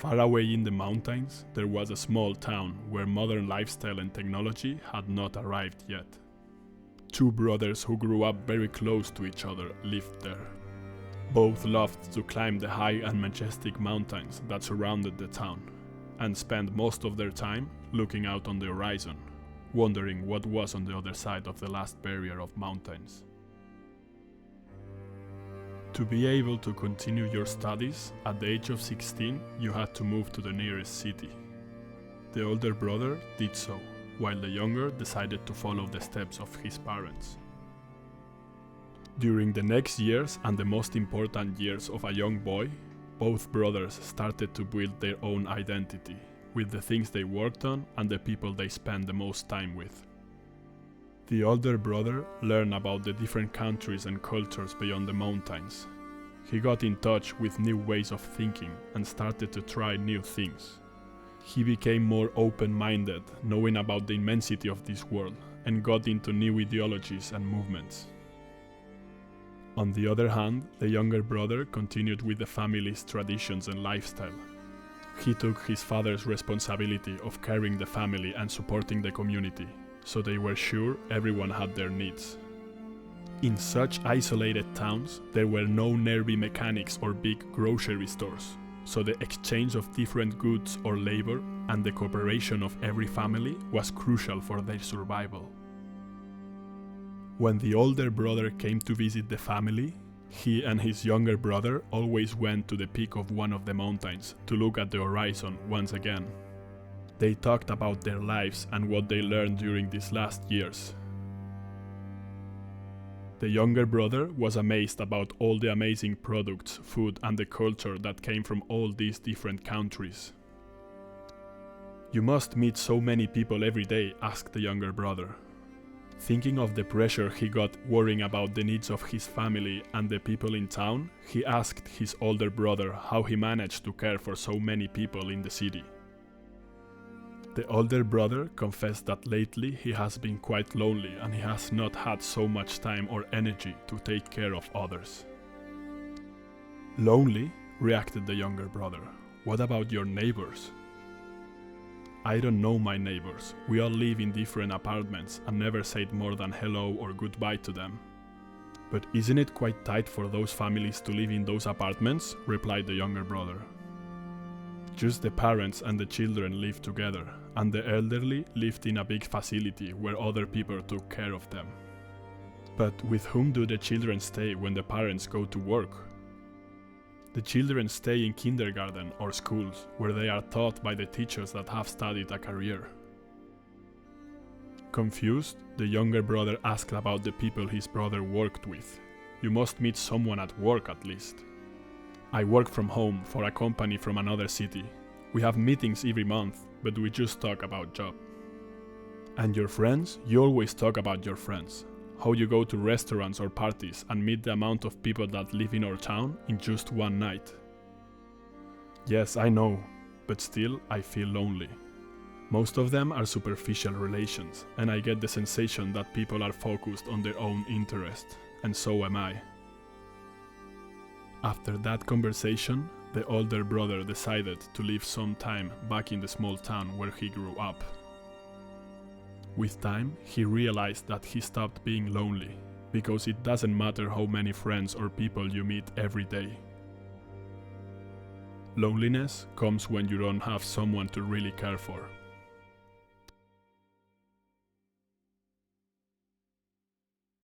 Far away in the mountains, there was a small town where modern lifestyle and technology had not arrived yet. Two brothers who grew up very close to each other lived there. Both loved to climb the high and majestic mountains that surrounded the town, and spent most of their time looking out on the horizon, wondering what was on the other side of the last barrier of mountains. To be able to continue your studies, at the age of 16, you had to move to the nearest city. The older brother did so, while the younger decided to follow the steps of his parents. During the next years and the most important years of a young boy, both brothers started to build their own identity, with the things they worked on and the people they spent the most time with. The older brother learned about the different countries and cultures beyond the mountains. He got in touch with new ways of thinking and started to try new things. He became more open-minded, knowing about the immensity of this world, and got into new ideologies and movements. On the other hand, the younger brother continued with the family's traditions and lifestyle. He took his father's responsibility of carrying the family and supporting the community, so they were sure everyone had their needs. In such isolated towns, there were no nearby mechanics or big grocery stores, so the exchange of different goods or labor and the cooperation of every family was crucial for their survival. When the older brother came to visit the family, he and his younger brother always went to the peak of one of the mountains to look at the horizon once again. They talked about their lives and what they learned during these last years. The younger brother was amazed about all the amazing products, food and the culture that came from all these different countries. "You must meet so many people every day," asked the younger brother. Thinking of the pressure he got worrying about the needs of his family and the people in town, he asked his older brother how he managed to care for so many people in the city. The older brother confessed that lately he has been quite lonely and he has not had so much time or energy to take care of others. "Lonely?" reacted the younger brother. "What about your neighbors?" "I don't know my neighbors. We all live in different apartments and never said more than hello or goodbye to them." "But isn't it quite tight for those families to live in those apartments?" replied the younger brother. "Just the parents and the children lived together, and the elderly lived in a big facility where other people took care of them." "But with whom do the children stay when the parents go to work?" "The children stay in kindergarten or schools, where they are taught by the teachers that have studied a career." Confused, the younger brother asked about the people his brother worked with. "You must meet someone at work at least." "I work from home for a company from another city. We have meetings every month, but we just talk about job." "And your friends? You always talk about your friends. How you go to restaurants or parties and meet the amount of people that live in our town in just one night." "Yes, I know, but still I feel lonely. Most of them are superficial relations, and I get the sensation that people are focused on their own interest, and so am I." After that conversation, the older brother decided to live some time back in the small town where he grew up. With time, he realized that he stopped being lonely, because it doesn't matter how many friends or people you meet every day. Loneliness comes when you don't have someone to really care for.